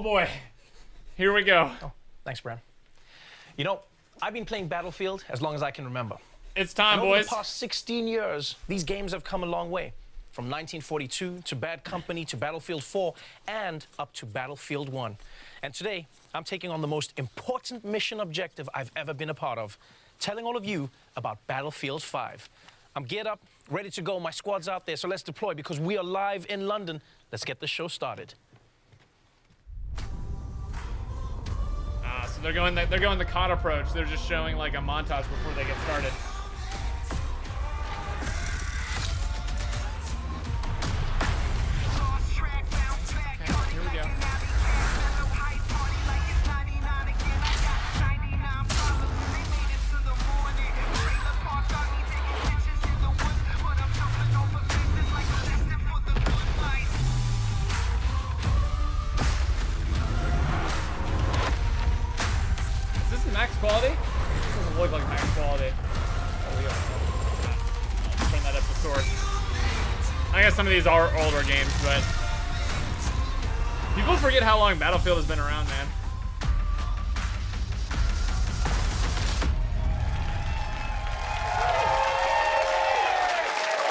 boy. Here we go. Oh, thanks, Bran. You know, I've been playing Battlefield as long as I can remember. It's time, and boys. Over the past 16 years, these games have come a long way. From 1942 to Bad Company to Battlefield 4 and up to Battlefield 1. And today, I'm taking on the most important mission objective I've ever been a part of, telling all of you about Battlefield 5. I'm geared up, ready to go. My squad's out there, so let's deploy because we are live in London. Let's get the show started. So they're going the COD approach. They're just showing like a montage before they get started. Here we go. Is this max quality? This doesn't look like max quality. Oh, we got I'll turn that up to source. I guess some of these are older games, but people forget how long Battlefield has been around, man.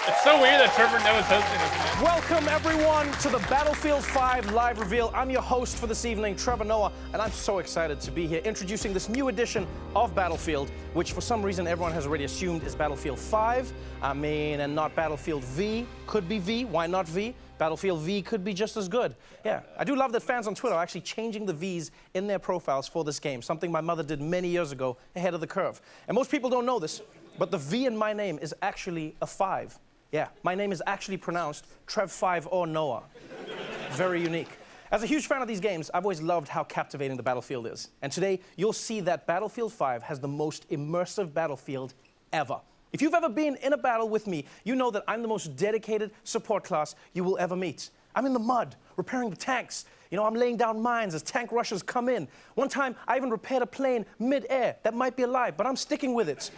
It's so weird that Trevor Noah's hosting this, man. Welcome, everyone, to the Battlefield 5 live reveal. I'm your host for this evening, Trevor Noah, and I'm so excited to be here introducing this new edition of Battlefield, which for some reason everyone has already assumed is Battlefield 5. And not Battlefield V. Could be V. Why not V? Battlefield V could be just as good. Yeah, I do love that fans on Twitter are actually changing the Vs in their profiles for this game, something my mother did many years ago, ahead of the curve. And most people don't know this, but the V in my name is actually a 5. Yeah, my name is actually pronounced Trev5 or Noah. Very unique. As a huge fan of these games, I've always loved how captivating the Battlefield is. And today, you'll see that Battlefield 5 has the most immersive Battlefield ever. If you've ever been in a battle with me, you know that I'm the most dedicated support class you will ever meet. I'm in the mud, repairing the tanks. You know, I'm laying down mines as tank rushers come in. One time, I even repaired a plane mid-air that might be alive, but I'm sticking with it.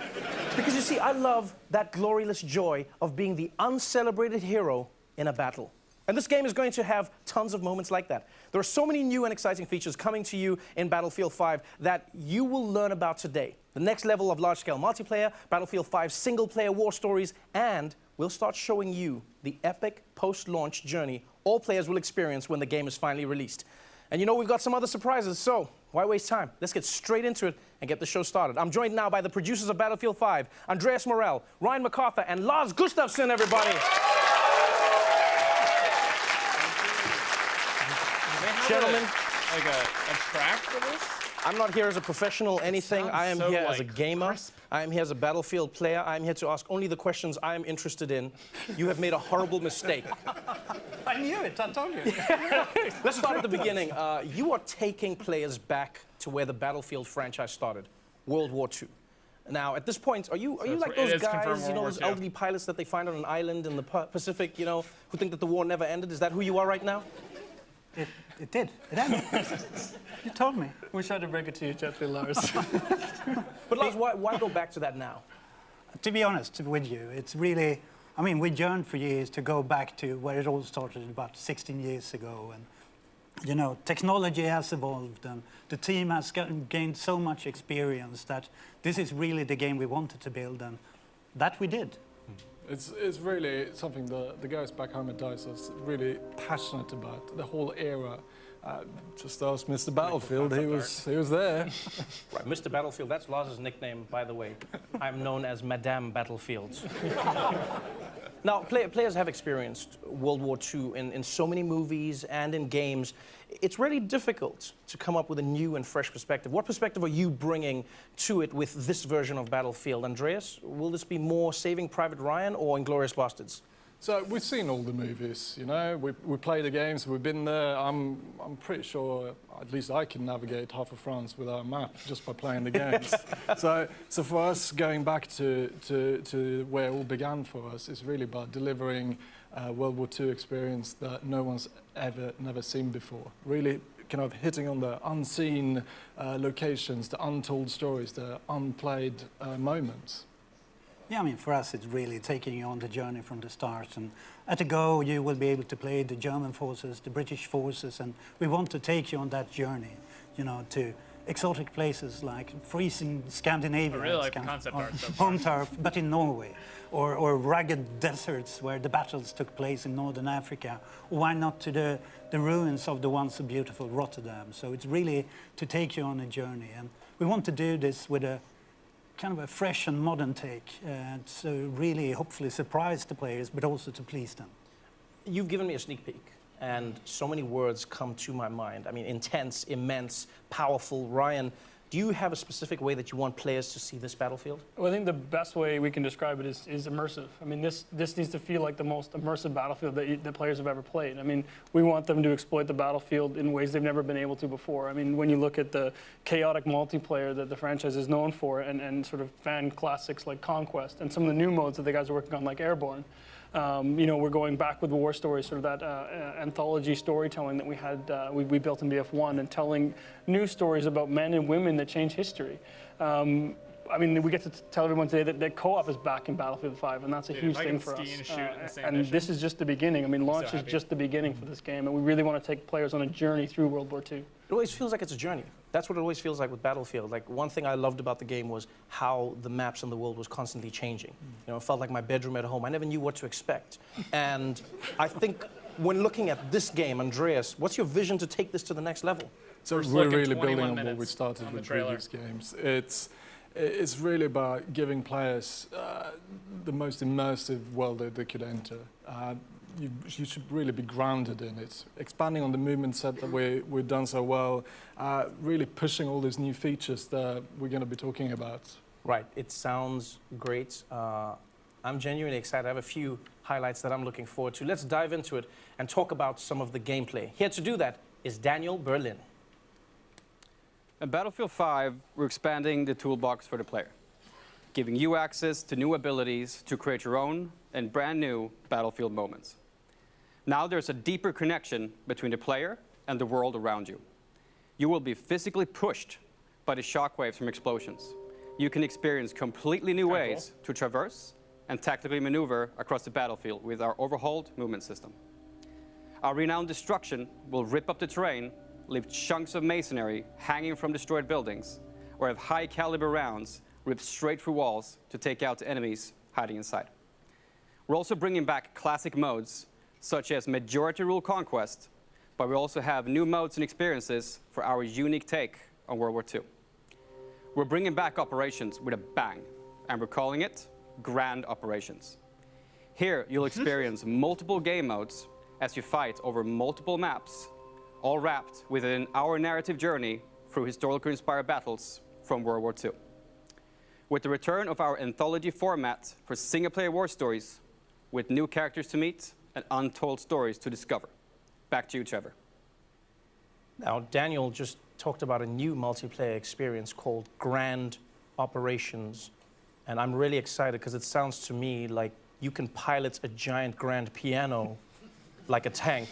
Because you see, I love that glorious joy of being the uncelebrated hero in a battle. And this game is going to have tons of moments like that. There are so many new and exciting features coming to you in Battlefield 5 that you will learn about today. The next level of large-scale multiplayer, Battlefield 5 single-player war stories, and we'll start showing you the epic post-launch journey all players will experience when the game is finally released. And you know, we've got some other surprises, so why waste time? Let's get straight into it and get the show started. I'm joined now by the producers of Battlefield 5, Andreas Morell, Ryan MacArthur, and Lars Gustafsson, everybody. Gentlemen, Like a track for this? I'm not here as a professional anything. I am so, here as a like, gamer. crisp. I am here as a Battlefield player. I am here to ask only the questions I am interested in. You have made a horrible mistake. I knew it, I told you. Let's start at the beginning. You are taking players back to where the Battlefield franchise started, World War II. Now, at this point, are you like those guys, you know, those elderly pilots that they find on an island in the Pacific, you know, who think that the war never ended? Is that who you are right now? It did. It ended. You told me. We tried to break it to you gently, Lars. But Lars, why go back to that now? To be honest with you, it's really, I mean, we yearned for years to go back to where it all started about 16 years ago. And, you know, technology has evolved and the team has gained so much experience that this is really the game we wanted to build, and that we did. It's really something the guys back home at DICE are really passionate about, the whole era. Just ask Mr. Battlefield, he was there. Right, Mr. Battlefield, that's Lars's nickname, by the way. I'm known as Madame Battlefield. Now, players have experienced World War II in so many movies and in games. It's really difficult to come up with a new and fresh perspective. What perspective are you bringing to it with this version of Battlefield? Andreas, will this be more Saving Private Ryan or Inglourious Basterds? So we've seen all the movies, you know, we play the games, we've been there. I'm pretty sure, at least I can navigate half of France without a map just by playing the games. so for us, going back to where it all began for us is really about delivering World War II experience that no one's never seen before. Really kind of hitting on the unseen locations, the untold stories, the unplayed moments. Yeah, I mean, for us, it's really taking you on the journey from the start. And at a go, you will be able to play the German forces, the British forces, and we want to take you on that journey, you know, to exotic places like freezing Scandinavia. I really like the concept art so far. Home turf, but in Norway. Or rugged deserts where the battles took place in northern Africa. Or why not to the ruins of the once so beautiful Rotterdam? So it's really to take you on a journey. And we want to do this with a kind of a fresh and modern take, so really hopefully surprise the players, but also to please them. You've given me a sneak peek, and so many words come to my mind. I mean, intense, immense, powerful. Ryan, do you have a specific way that you want players to see this battlefield? Well, I think the best way we can describe it is immersive. I mean, this needs to feel like the most immersive battlefield that players have ever played. I mean, we want them to exploit the battlefield in ways they've never been able to before. I mean, when you look at the chaotic multiplayer that the franchise is known for, and sort of fan classics like Conquest, and some of the new modes that the guys are working on, like Airborne, you know, we're going back with War Stories, sort of that anthology storytelling that we had, we built in BF1, and telling new stories about men and women that change history. I mean, we get to tell everyone today that co-op is back in Battlefield 5, and that's a huge thing for us. And this is just the beginning. I mean, launch is just the beginning for this game, and we really want to take players on a journey through World War II. It always feels like it's a journey. That's what it always feels like with Battlefield. Like, one thing I loved about the game was how the maps in the world was constantly changing. You know, it felt like my bedroom at home. I never knew what to expect. And I think when looking at this game, Andreas, what's your vision to take this to the next level? So we're really building on what we started with previous games. It's really about giving players the most immersive world that they could enter. You should really be grounded in it. Expanding on the movement set that we've done so well, really pushing all these new features that we're going to be talking about. Right, it sounds great. I'm genuinely excited. I have a few highlights that I'm looking forward to. Let's dive into it and talk about some of the gameplay. Here to do that is Daniel Berlin. In Battlefield 5, we're expanding the toolbox for the player, giving you access to new abilities to create your own and brand new Battlefield moments. Now there's a deeper connection between the player and the world around you. You will be physically pushed by the shockwaves from explosions. You can experience completely new ways to traverse and tactically maneuver across the battlefield with our overhauled movement system. Our renowned destruction will rip up the terrain, leave chunks of masonry hanging from destroyed buildings, or have high caliber rounds ripped straight through walls to take out enemies hiding inside. We're also bringing back classic modes, such as Majority Rule Conquest, but we also have new modes and experiences for our unique take on World War II. We're bringing back operations with a bang, and we're calling it Grand Operations. Here, you'll experience multiple game modes as you fight over multiple maps, all wrapped within our narrative journey through historically inspired battles from World War II. With the return of our anthology format for single-player war stories, with new characters to meet and untold stories to discover. Back to you, Trevor. Now, Daniel just talked about a new multiplayer experience called Grand Operations, and I'm really excited because it sounds to me like you can pilot a giant grand piano like a tank.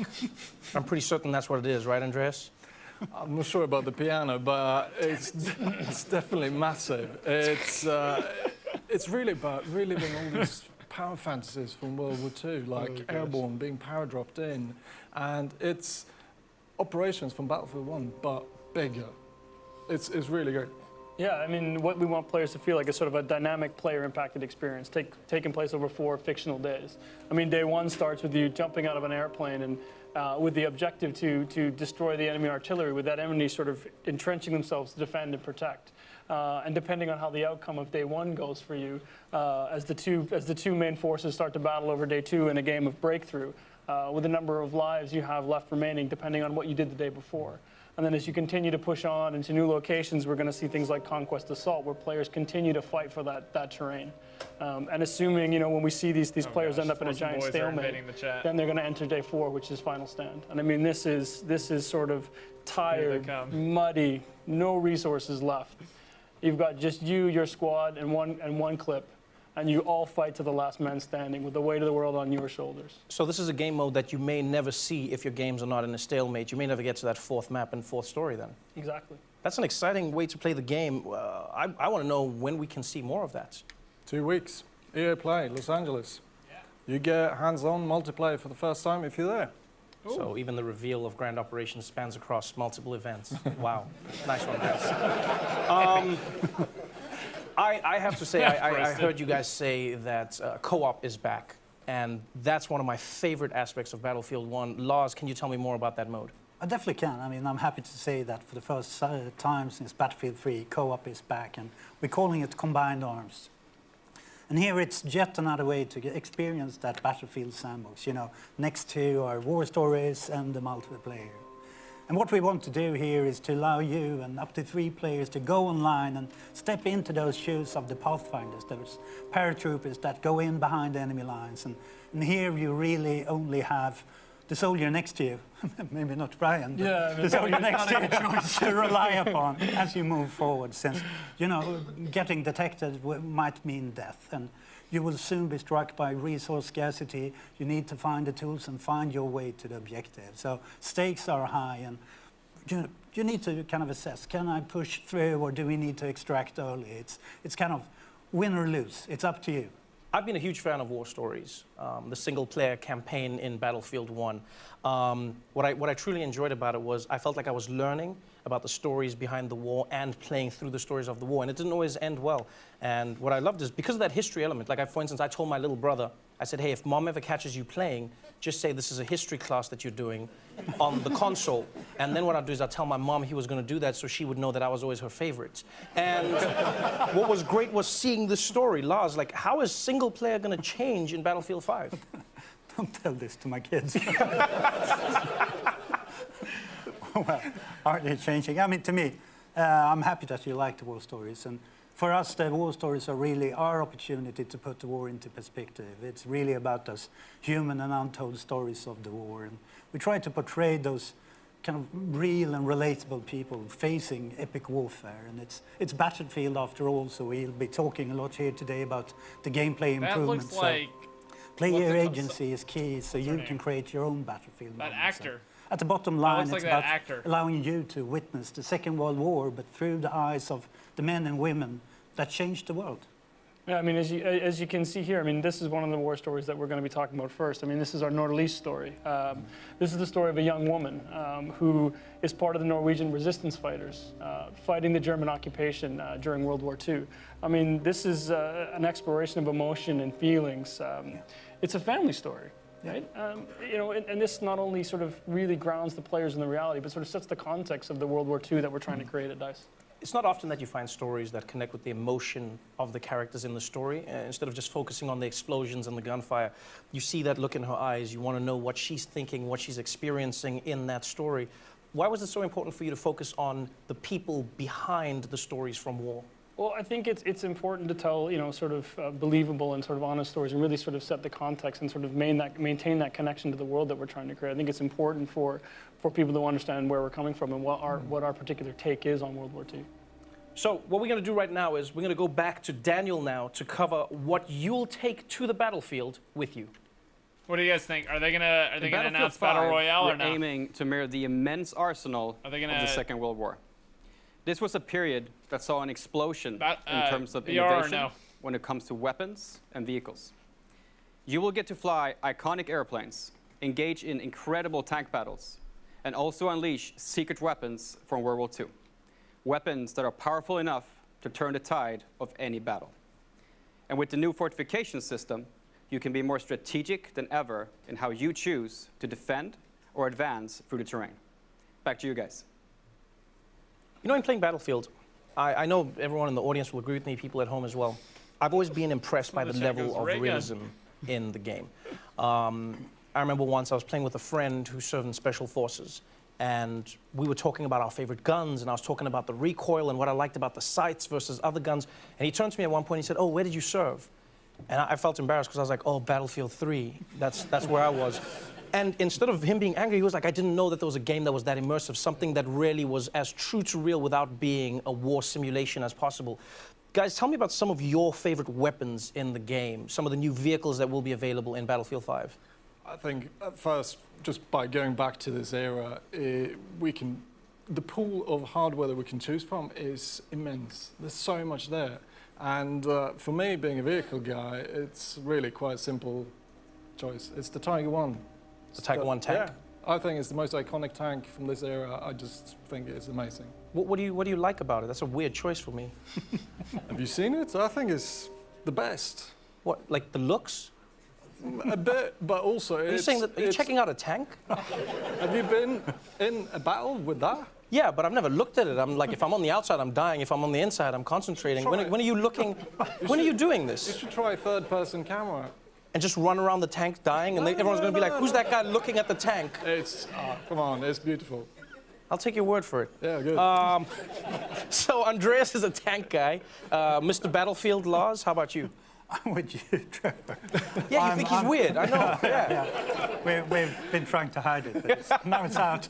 I'm pretty certain that's what it is, right, Andreas? I'm not sure about the piano, but it's definitely massive. It's really about reliving all these power fantasies from World War II, like Airborne being power dropped in, and it's operations from Battlefield 1, but bigger. It's really great. Yeah, I mean, what we want players to feel like is sort of a dynamic player-impacted experience taking place over 4 fictional days. I mean, day 1 starts with you jumping out of an airplane and with the objective to destroy the enemy artillery, with that enemy sort of entrenching themselves to defend and protect. And depending on how the outcome of day 1 goes for you, as the two main forces start to battle over day 2 in a game of breakthrough, with the number of lives you have left remaining, depending on what you did the day before. And then as you continue to push on into new locations, we're going to see things like Conquest Assault, where players continue to fight for that terrain. And assuming, you know, when we see these players end up in a giant stalemate, then they're going to enter day 4, which is Final Stand. And I mean, this is sort of tired, muddy, no resources left. You've got just you, your squad, and one clip. And you all fight to the last man standing with the weight of the world on your shoulders. So this is a game mode that you may never see if your games are not in a stalemate. You may never get to that 4th map and 4th story then. Exactly. That's an exciting way to play the game. I want to know when we can see more of that. 2 weeks. EA Play, Los Angeles. You get hands-on multiplayer for the first time if you're there. So even the reveal of Grand Operations spans across multiple events. Wow. Nice one, guys. I have to say, I heard you guys say that co-op is back. And that's one of my favorite aspects of Battlefield 1. Lars, can you tell me more about that mode? I definitely can. I mean, I'm happy to say that for the first time since Battlefield 3, co-op is back, and we're calling it Combined Arms. And here it's yet another way to experience that Battlefield sandbox, you know, next to our war stories and the multiplayer. And what we want to do here is to allow you and up to 3 players to go online and step into those shoes of the Pathfinders, those paratroopers that go in behind enemy lines. And here you really only have the soldier next to you, maybe not Brian, but the soldier next to you to rely upon as you move forward, since, you know, getting detected might mean death. And you will soon be struck by resource scarcity. You need to find the tools and find your way to the objective. So stakes are high, and you need to kind of assess, can I push through, or do we need to extract early? It's kind of win or lose. It's up to you. I've been a huge fan of war stories, the single-player campaign in Battlefield 1. What I truly enjoyed about it was I felt like I was learning about the stories behind the war and playing through the stories of the war, and it didn't always end well. And what I loved is because of that history element, like for instance, I told my little brother, I said, hey, if mom ever catches you playing, just say this is a history class that you're doing on the console. And then what I'll do is I'll tell my mom he was going to do that so she would know that I was always her favorite. And what was great was seeing the story. Lars, like, how is single player going to change in Battlefield 5? Don't tell this to my kids. Well, are they changing? I mean, to me, I'm happy that you like the war stories. And for us, the war stories are really our opportunity to put the war into perspective. It's really about those human and untold stories of the war. And we try to portray those kind of real and relatable people facing epic warfare. And it's Battlefield after all, so we'll be talking a lot here today about the gameplay improvements. That looks like... Player agency is key, so you can create your own Battlefield. That actor. At the bottom line, like it's that about actor. allowing you to witness the Second World War, but through the eyes of the men and women that changed the world. Yeah, I mean, as you can see here, I mean, this is one of the war stories that we're going to be talking about first. I mean, this is our Nordlys story. This is the story of a young woman who is part of the Norwegian resistance fighters fighting the German occupation during World War II. I mean, this is an exploration of emotion and feelings. It's a family story. Right? You know, and this not only sort of really grounds the players in the reality, but sort of sets the context of the World War II that we're trying to create at DICE. It's not often that you find stories that connect with the emotion of the characters in the story. Instead of just focusing on the explosions and the gunfire, you see that look in her eyes. You want to know what she's thinking, what she's experiencing in that story. Why was it so important for you to focus on the people behind the stories from war? Well, I think it's important to tell, you know, sort of believable and sort of honest stories and really sort of set the context and sort of maintain that connection to the world that we're trying to create. I think it's important for people to understand where we're coming from and what our particular take is on World War II. So what we're going to do right now is we're going to go back to Daniel now to cover what you'll take to the battlefield with you. What do you guys think? Are they gonna announce 5, Battle Royale or we're not? aiming to mirror the immense arsenal of the Second World War. This was a period that saw an explosion in terms of innovation when it comes to weapons and vehicles. You will get to fly iconic airplanes, engage in incredible tank battles, and also unleash secret weapons from World War II. Weapons that are powerful enough to turn the tide of any battle. And with the new fortification system, you can be more strategic than ever in how you choose to defend or advance through the terrain. Back to you guys. You know, in playing Battlefield, I know everyone in the audience will agree with me, people at home as well. I've always been impressed by the level of realism in the game. I remember once I was playing with a friend who served in Special Forces, and we were talking about our favorite guns, and I was talking about the recoil and what I liked about the sights versus other guns. And he turned to me at one point and he said, "Oh, where did you serve?" And I felt embarrassed because I was like, "Oh, Battlefield 3, that's where I was." And instead of him being angry, he was like, "I didn't know that there was a game that was that immersive, something that really was as true to real without being a war simulation as possible." Guys, tell me about some of your favorite weapons in the game, some of the new vehicles that will be available in Battlefield 5. I think at first, just by going back to this era, the pool of hardware that we can choose from is immense. There's so much there. And for me, being a vehicle guy, it's really quite a simple choice. It's the Tiger 1. The Tiger 1 tank? Yeah, I think it's the most iconic tank from this era. I just think it's amazing. What do you like about it? That's a weird choice for me. Have you seen it? I think it's the best. What, like the looks? A bit, but also Are you saying that, are you checking out a tank? Have you been in a battle with that? Yeah, but I've never looked at it. I'm like, if I'm on the outside, I'm dying. If I'm on the inside, I'm concentrating. When are you looking? When are you doing You this? should try a third-person camera. And just run around the tank dying, and everyone's going to be like, who's that guy looking at the tank? It's, come on, it's beautiful. I'll take your word for it. Yeah, good. So Andreas is a tank guy. Mr. Battlefield Laws, how about you? I'm with you, Trevor. Yeah, you think he's weird. I know. Yeah. We've been trying to hide it, but now it's out.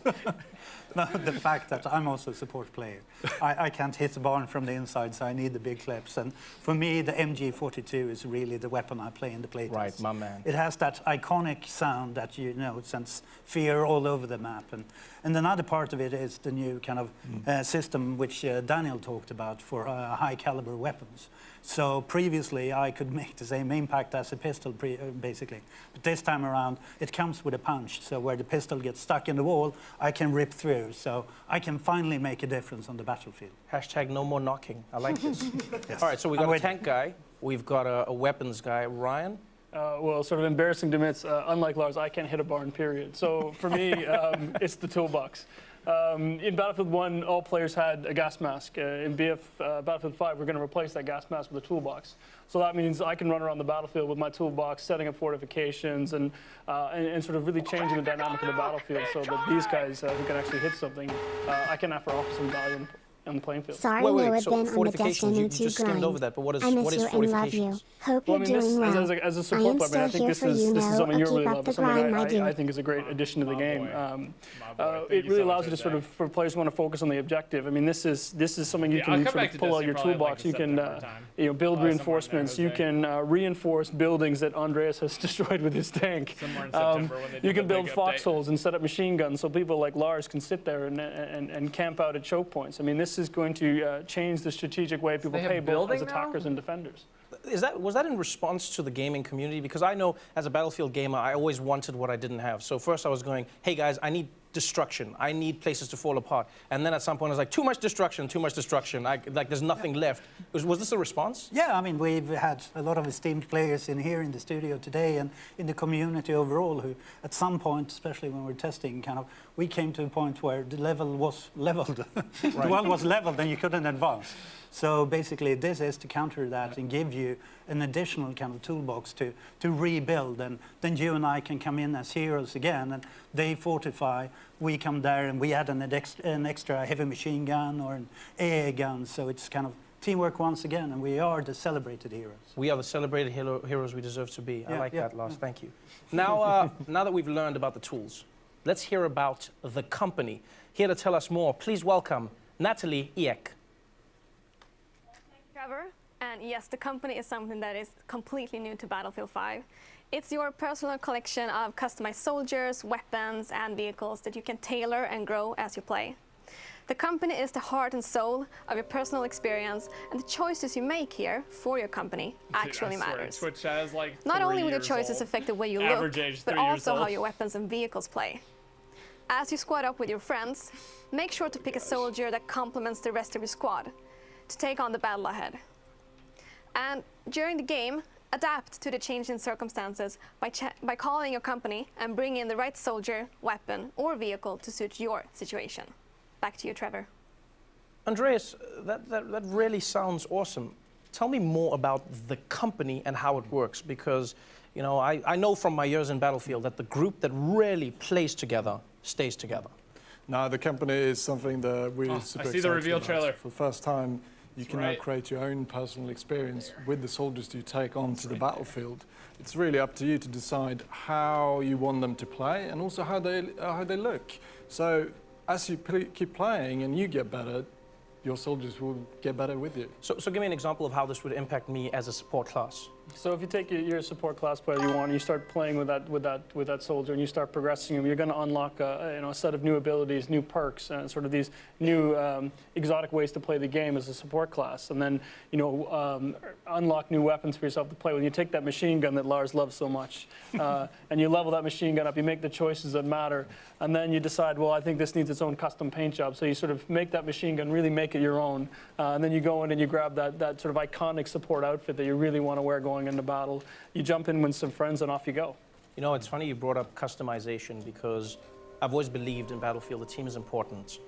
No, the fact that I'm also a support player. I can't hit the barn from the inside, so I need the big clips. And for me, the MG42 is really the weapon I play in the playtest. Right, my man. It has that iconic sound that, you know, it sends fear all over the map. And another part of it is the new kind of system which Daniel talked about for high-caliber weapons. So previously, I could make the same impact as a pistol, basically. But this time around, it comes with a punch. So where the pistol gets stuck in the wall, I can rip through. So I can finally make a difference on the battlefield. Hashtag no more knocking. I like this. Yes. All right, so we've got a tank guy. We've got a weapons guy. Ryan? Well, sort of embarrassing to admit, unlike Lars, I can't hit a barn, period. So for me, it's the toolbox. In Battlefield 1, all players had a gas mask. In Battlefield 5, we're going to replace that gas mask with a toolbox. So that means I can run around the battlefield with my toolbox, setting up fortifications, and sort of really changing the dynamic of the battlefield so that these guys who can actually hit something, I can offer some value on the playing field. Sorry, Wait, so on the fortifications, you Destiny just skimmed grind. over that, but what is I miss you and love you. fortifications? Hope Well, you're I mean, doing well. as a I support am player, I still think here this for is you something now. you Keep really up love. the It's something grind, my dude. I think is a great addition to the game. Thank It you really so allows much, you to sort Jose. of, for players who want to focus on the objective. I mean, this is something you Yeah, I'll can come sort back of to pull out Destiny your probably like toolbox. in You can September time. build Somewhere in there, reinforcements. You Jose. can reinforce buildings that Andreas has destroyed with his tank. Somewhere in September when they do You can the build big update. foxholes and set up machine guns so people like Lars can sit there and camp out at choke points. I mean, this is going to change the strategic way people they have play both as building now? attackers and defenders. Was that in response to the gaming community? Because I know as a Battlefield gamer, I always wanted what I didn't have. So first I was going, hey guys, I need destruction. I need places to fall apart. And then at some point I was like, too much destruction, too much destruction. Like there's nothing left. Was this a response? Yeah, I mean, we've had a lot of esteemed players in here in the studio today and in the community overall who, at some point, especially when we're testing, kind of, we came to a point where the level was leveled. The world was leveled and you couldn't advance. So basically, this is to counter that and give you an additional kind of toolbox to rebuild. And then you and I can come in as heroes again, and they fortify. We come there and we add an extra heavy machine gun or an AA gun. So it's kind of teamwork once again, and we are the celebrated heroes. We are the celebrated heroes we deserve to be. I Yeah, like yeah. that, Lars. Thank you. Now, now that we've learned about the tools, let's hear about the company. Here to tell us more, please welcome Natalie Eek. Trevor, and yes, the company is something that is completely new to Battlefield 5. It's your personal collection of customized soldiers, weapons, and vehicles that you can tailor and grow as you play. The company is the heart and soul of your personal experience, and the choices you make here for your company actually I swear, matters. Twitch chat is like Not 3 only will your years choices old. affect the way you Average look, age but 3 years also how old. your weapons and vehicles play. As you squad up with your friends, make sure to pick a soldier that complements the rest of your squad to take on the battle ahead. And during the game, adapt to the changing circumstances by calling your company and bring in the right soldier, weapon, or vehicle to suit your situation. Back to you, Trevor. Andreas, that really sounds awesome. Tell me more about the company and how it works, because you know I know from my years in Battlefield that the group that really plays together stays together. No, the company is something that we're super I see the excited reveal about. trailer. For the first time, you can now right. create your own personal experience with the soldiers you take onto the battlefield. It's really up to you to decide how you want them to play and also how they look. So as you keep playing and you get better, your soldiers will get better with you. So give me an example of how this would impact me as a support class. So if you take your support class player you want, and you start playing with that soldier, and you start progressing him, you're going to unlock a set of new abilities, new perks, and sort of these new exotic ways to play the game as a support class, and then unlock new weapons for yourself to play with. You take that machine gun that Lars loves so much, and you level that machine gun up. You make the choices that matter, and then you decide, well, I think this needs its own custom paint job. So you sort of make that machine gun, really make it your own, and then you go in and you grab that sort of iconic support outfit that you really want to wear going into battle. You jump in with some friends and off you go. You know, it's funny you brought up customization, because I've always believed in Battlefield the team is important,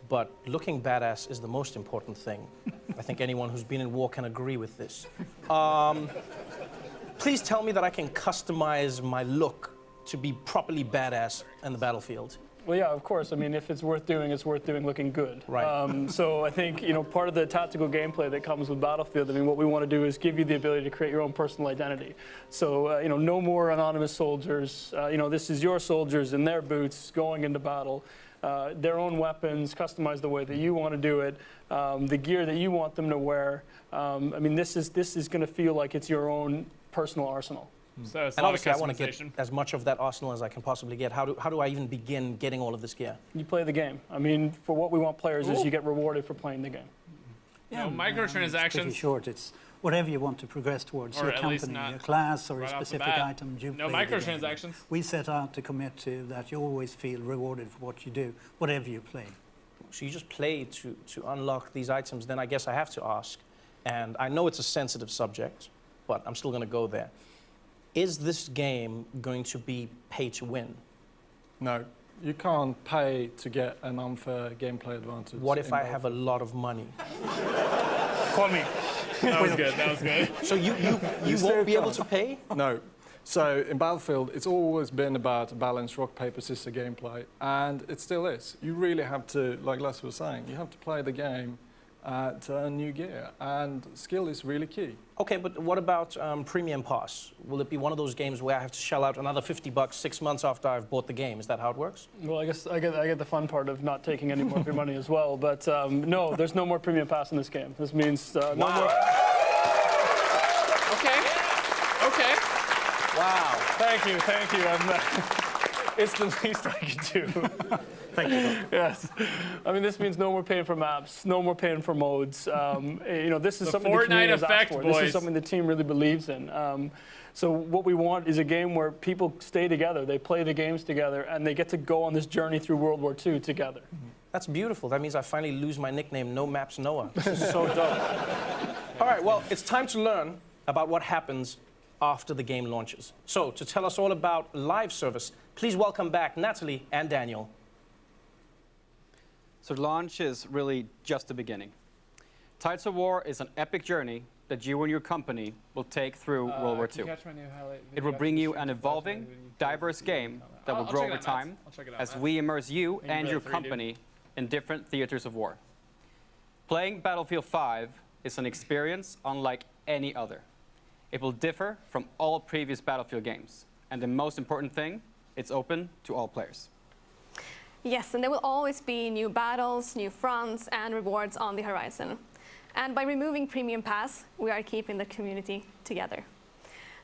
but looking badass is the most important thing. I think anyone who's been in war can agree with this. Please tell me that I can customize my look to be properly badass in the Battlefield. Well, yeah, of course. I mean, if it's worth doing looking good. Right. So I think, part of the tactical gameplay that comes with Battlefield, I mean, what we want to do is give you the ability to create your own personal identity. So, no more anonymous soldiers. This is your soldiers in their boots going into battle. Their own weapons, customized the way that you want to do it, the gear that you want them to wear. I mean, this is going to feel like it's your own personal arsenal. So it's And a lot of obviously I want to get customization. as much of that arsenal as I can possibly get. How do I even begin getting all of this gear? You play the game. I mean, for what we want players is you get rewarded for playing the game. No, It's microtransactions. pretty short. It's whatever you want to progress towards, Or your at least company, not your class, or right a off the specific bat. item. You No play the game. microtransactions. We set out to commit to that you always feel rewarded for what you do, whatever you play. So you just play to unlock these items. Then I guess I have to ask, and I know it's a sensitive subject, but I'm still going to go there. Is this game going to be pay to win? No, you can't pay to get an unfair gameplay advantage. What if in I have a Battlefield. lot of money? Call me. That was good. That was good. So you won't be able to pay? No. So in Battlefield, it's always been about a balanced rock, paper, scissors gameplay, and it still is. You really have to, like Les was saying, you have to play the game to earn new gear, and skill is really key. Okay, but what about Premium Pass? Will it be one of those games where I have to shell out another $50 6 months after I've bought the game? Is that how it works? Well, I guess I get the fun part of not taking any more of your money as well. But no, there's no more premium pass in this game. This means no more. Okay. Wow. Thank you. It's the least I can do. Thank you. Yes. I mean, this means no more paying for maps, no more paying for modes. This is The something the Fortnite community has asked effect, for. This boys. is something the team really believes in. So what we want is a game where people stay together, they play the games together, and they get to go on this journey through World War II together. That's beautiful. That means I finally lose my nickname, No Maps Noah. This is so dope. All right, well, it's time to learn about what happens after the game launches. So, to tell us all about live service, please welcome back Natalie and Daniel. So launch is really just the beginning. Tides of War is an epic journey that you and your company will take through World War II. It will bring you an evolving, diverse game that will I'll grow check it over out, time Matt. I'll check it out, as Matt. we immerse you can and really your 3D. company in different theaters of war. Playing Battlefield 5 is an experience unlike any other. It will differ from all previous Battlefield games. And the most important thing, it's open to all players. Yes, and there will always be new battles, new fronts, and rewards on the horizon. And by removing Premium Pass, we are keeping the community together.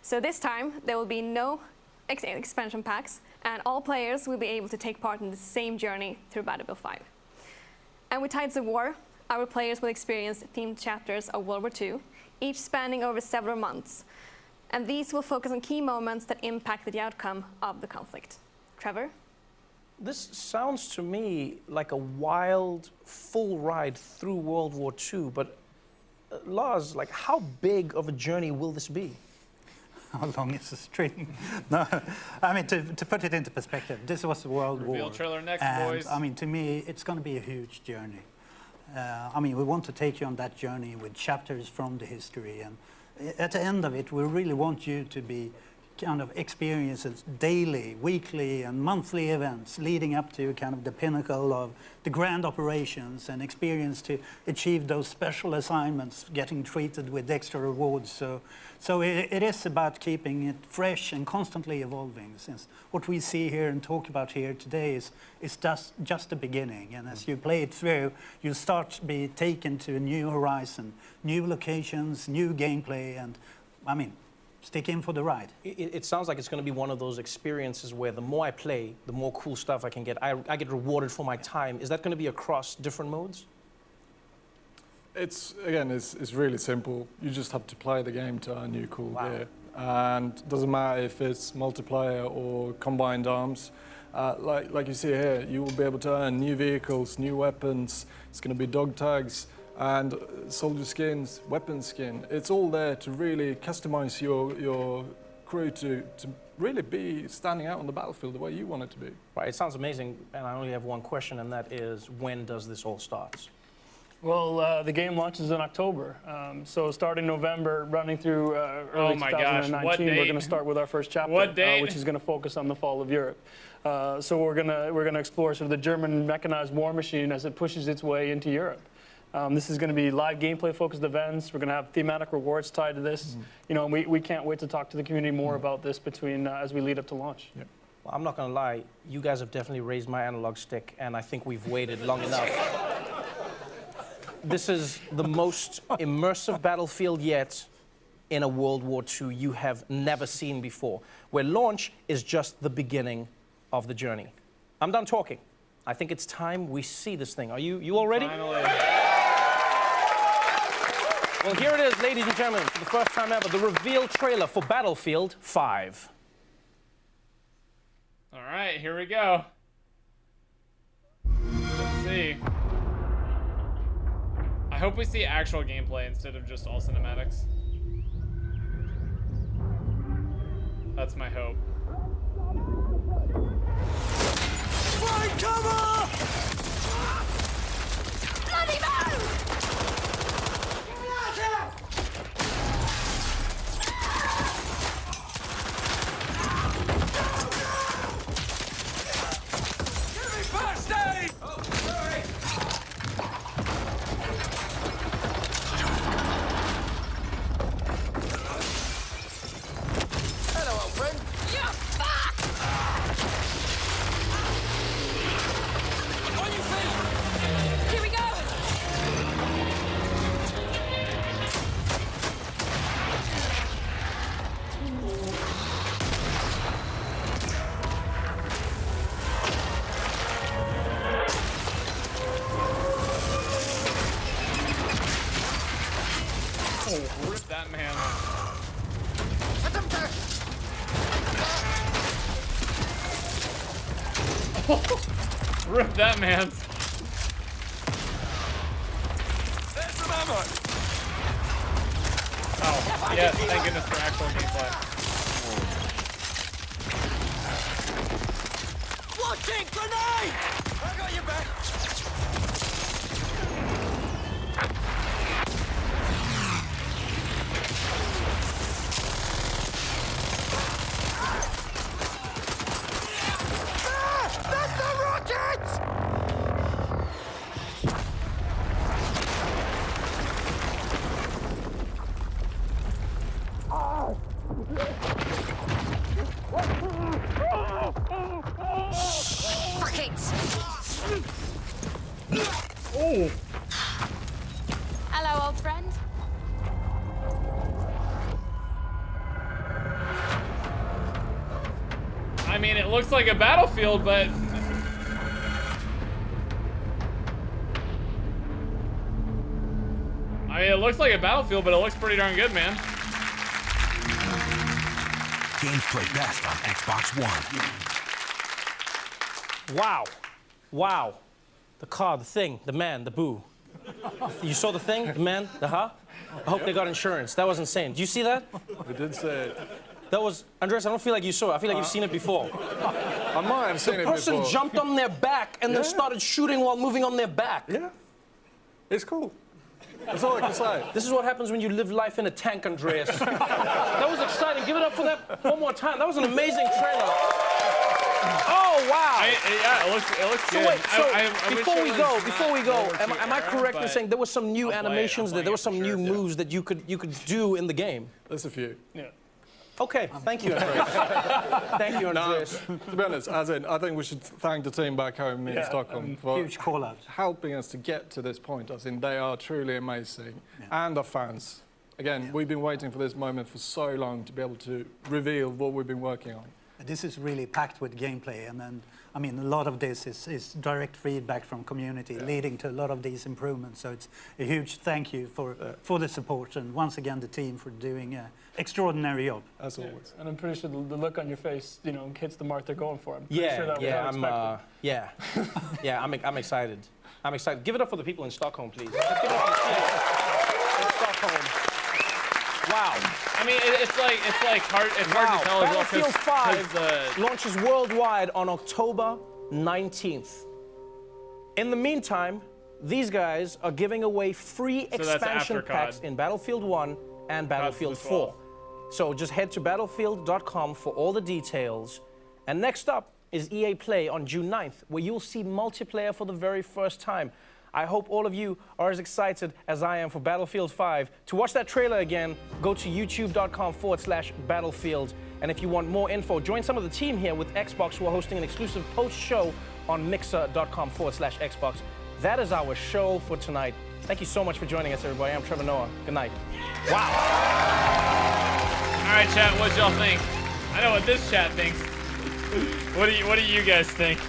So this time, there will be no expansion packs, and all players will be able to take part in the same journey through Battlefield 5. And with Tides of War, our players will experience themed chapters of World War II, each spanning over several months. And these will focus on key moments that impacted the outcome of the conflict. Trevor? This sounds to me like a wild, full ride through World War II, but Lars, like, how big of a journey will this be? How long is the string? No, I mean, to put it into perspective, this was the World Reveal War. trailer next, and, boys. I mean, to me, it's going to be a huge journey. I mean, we want to take you on that journey with chapters from the history. And at the end of it, we really want you to be kind of experiences daily, weekly, and monthly events leading up to kind of the pinnacle of the grand operations and experience to achieve those special assignments, getting treated with extra rewards. So it is about keeping it fresh and constantly evolving, since what we see here and talk about here today is just the beginning. And as you play it through, you start to be taken to a new horizon, new locations, new gameplay, and I mean, stick in for the ride. It sounds like it's going to be one of those experiences where the more I play, the more cool stuff I can get. I get rewarded for my time. Is that going to be across different modes? It's really simple. You just have to play the game to earn new cool gear. And it doesn't matter if it's multiplayer or combined arms. Like you see here, you will be able to earn new vehicles, new weapons. It's going to be dog tags and soldier skins, weapon skin. It's all there to really customize your crew to really be standing out on the battlefield the way you want it to be. Right, it sounds amazing, and I only have one question, and that is, when does this all start? Well, the game launches in October, so starting November, running through early 2019, we're going to start with our first chapter, which is going to focus on the fall of Europe. So we're going to explore sort of the German mechanized war machine as it pushes its way into Europe. This is going to be live gameplay-focused events. We're going to have thematic rewards tied to this. You know, and we can't wait to talk to the community more about this as we lead up to launch. Yeah. Well, I'm not going to lie. You guys have definitely raised my analog stick, and I think we've waited long enough. This is the most immersive battlefield yet in a World War II you have never seen before, where launch is just the beginning of the journey. I'm done talking. I think it's time we see this thing. Are you all ready? Finally. Well, here it is, ladies and gentlemen, for the first time ever, the reveal trailer for Battlefield 5. All right, here we go. Let's see. I hope we see actual gameplay instead of just all cinematics. That's my hope. Find cover! Bloody move! Give me first aid! Oh, sorry. Hello, old friend. You fuck! On your feet! Here we go! Oh, rip that man. Rip that man. There's some ammo! Oh, yes, thank goodness for actual gameplay. Watching grenade! I got your back! That's the rockets! Fuck it! Oh! Hello, old friend. I mean, it looks like a battlefield, but... I mean, it looks like a battlefield, but it looks pretty darn good, man. Games play best on Xbox One. Wow. Wow. The car, the thing, the man, the boo. You saw the thing, the man, the I hope they got insurance. That was insane. Did you see that? We did say it. That was, Andres, I don't feel like you saw it. I feel like you've seen it before. I might have seen it before. The person jumped on their back and then started shooting while moving on their back. Yeah. It's cool. That's all I can say. This is what happens when you live life in a tank, Andreas. That was exciting. Give it up for that one more time. That was an amazing trailer. Oh, wow. Yeah, it looks So good. wait, so I before we go, wish it was am I correct in saying there were some new I'll play it. animations there? There were some for new sure. moves that you could do in the game? There's a few. Yeah. Okay, thank you, Andreas. Thank you, Andreas. To be honest, as in, I think we should thank the team back home in Stockholm for Huge call-out. helping us to get to this point. As in, they are truly amazing. And the fans. again, we've been waiting for this moment for so long to be able to reveal what we've been working on. This is really packed with gameplay, and then, I mean, a lot of this is direct feedback from community, leading to a lot of these improvements. So it's a huge thank you for the support, and once again the team for doing an extraordinary job. As always. And I'm pretty sure the look on your face, you know, hits the mark they're going for. I'm pretty Yeah, sure that was unexpected. I'm excited. I'm excited. Give it up for the people in Stockholm, please. Let's give it up for the people in Stockholm. Wow. I mean, it's hard to tell as well Battlefield 5 launches worldwide on October 19th. In the meantime, these guys are giving away free expansion packs in Battlefield 1 and Battlefield 4. So just head to battlefield.com for all the details. And next up is EA Play on June 9th, where you'll see multiplayer for the very first time. I hope all of you are as excited as I am for Battlefield 5. To watch that trailer again, go to youtube.com/battlefield. And if you want more info, join some of the team here with Xbox, who are hosting an exclusive post-show on mixer.com/Xbox. That is our show for tonight. Thank you so much for joining us, everybody. I'm Trevor Noah. Good night. Wow. All right, chat, what y'all think? I know what this chat thinks. What do you guys think?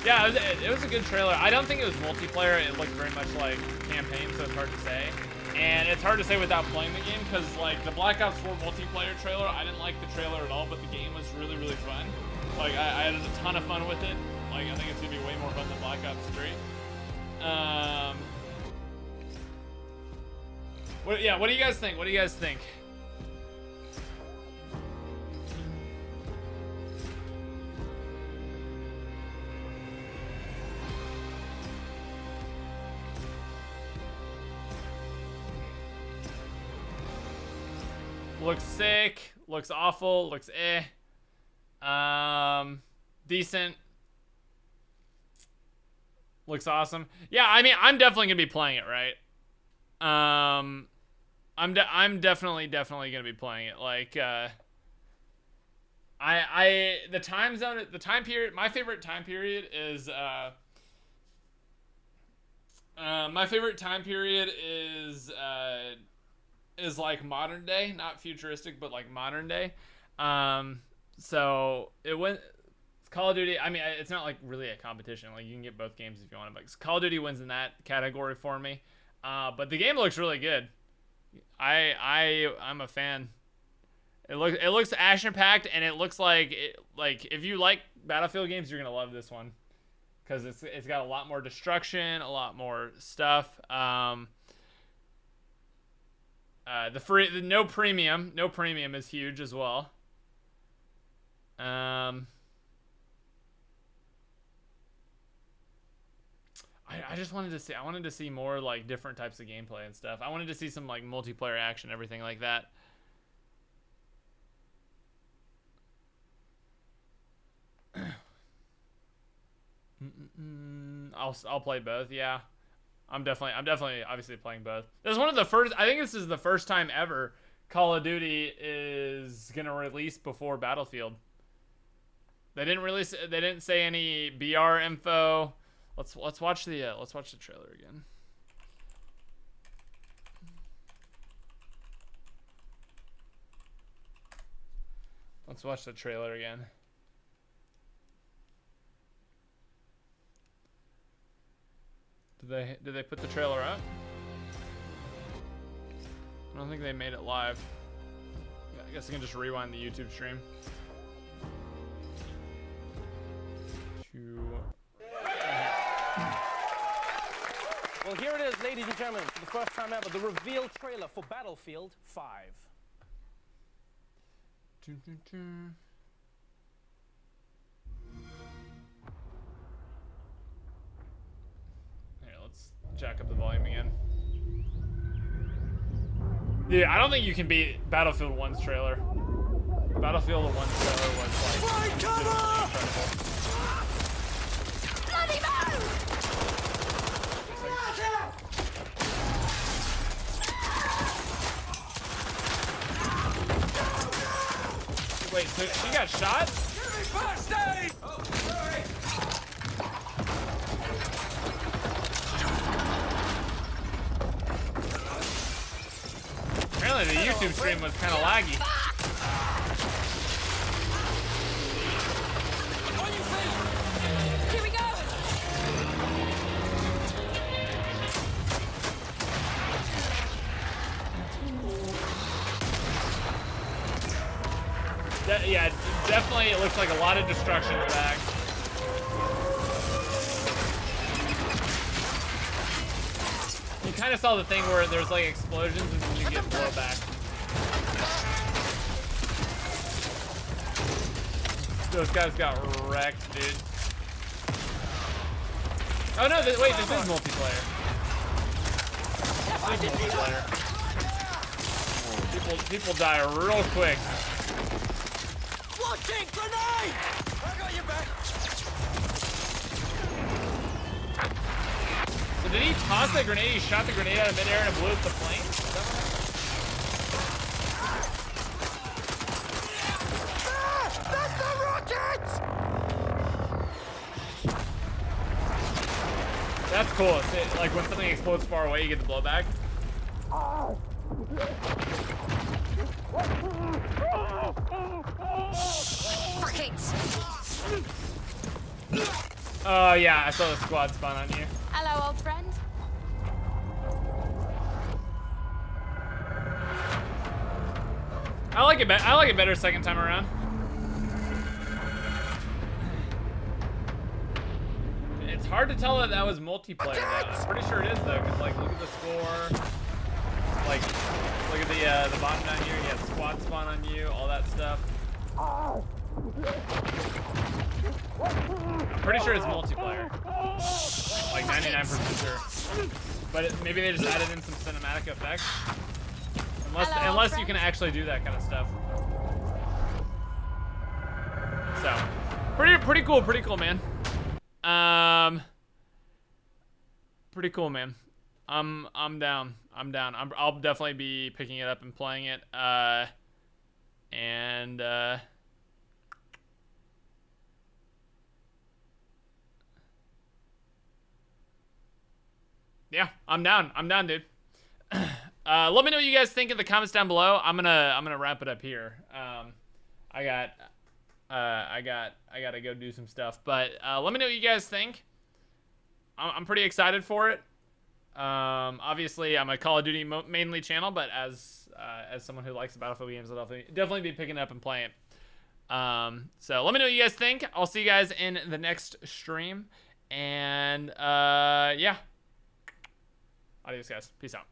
Yeah, it was a good trailer. I don't think it was multiplayer. It looked very much like campaign, so it's hard to say. And it's hard to say without playing the game, because like the Black Ops 4 multiplayer trailer, I didn't like the trailer at all, but the game was really, really fun. Like I had a ton of fun with it. Like I think it's gonna be way more fun than Black Ops 3. What do you guys think? What do you guys think? Looks sick, looks awful, looks eh. Decent. Looks awesome. Yeah, I mean, I'm definitely gonna be playing it, right? I'm definitely gonna be playing it. Like, the time zone, the time period. My favorite time period is like modern day, not futuristic, but like modern day. So it went. Call of Duty. I mean, it's not like really a competition. Like you can get both games if you want, but Call of Duty wins in that category for me. But the game looks really good. I'm a fan. It looks action packed, and it looks like if you like Battlefield games, you're gonna love this one, because it's got a lot more destruction, a lot more stuff. No premium is huge as well. I just wanted to see more like different types of gameplay and stuff. I wanted to see some like multiplayer action, everything like that. I'll play both. Yeah, I'm definitely obviously playing both. This is one of the first. I think this is the first time ever Call of Duty is gonna release before Battlefield. They didn't say any BR info. Let's watch the trailer again. Let's watch the trailer again. Did they put the trailer up? I don't think they made it live. Yeah, I guess I can just rewind the YouTube stream. Well, here it is, ladies and gentlemen, for the first time ever, the reveal trailer for Battlefield 5. Here, let's jack up the volume again. Yeah, I don't think you can beat Battlefield 1's trailer. Battlefield 1's trailer was like legitimately incredible. Bloody move! Wait, so she got shot? Give me first aid! Oh, sorry. Apparently the YouTube stream was kind of laggy. On your feet! Here we go! Yeah, definitely it looks like a lot of destruction's back. You kind of saw the thing where there's like explosions and then you get blowback. Those guys got wrecked, dude. Oh no, wait, this is multiplayer. This is multiplayer. People die real quick. Launching grenade! I got your back. So did he toss that grenade? He shot the grenade out of midair and it blew up the plane? Is that what happened? That's the rockets! That's cool. So, like when something explodes far away, you get the blowback. Fuck it. Oh yeah, I saw the squad spawn on you. Hello, old friend. I like it. I like it better second time around. It's hard to tell that was multiplayer though. I'm pretty sure it is though, because like look at the score. Like look at the bottom down here. You have squad spawn on you, all that stuff. I'm pretty sure it's multiplayer. Like 99% sure. But maybe they just added in some cinematic effects. Unless you can actually do that kind of stuff. So, pretty cool, man. Pretty cool, man. I'm down. I'll definitely be picking it up and playing it. Yeah, I'm down, dude. Let me know what you guys think in the comments down below. I'm gonna wrap it up here. I gotta go do some stuff, but let me know what you guys think. I'm pretty excited for it. Obviously, I'm a Call of Duty mainly channel, but as someone who likes the Battlefield games, I'll definitely be picking it up and playing it. So let me know what you guys think. I'll see you guys in the next stream, and yeah. Adios, guys. Peace out.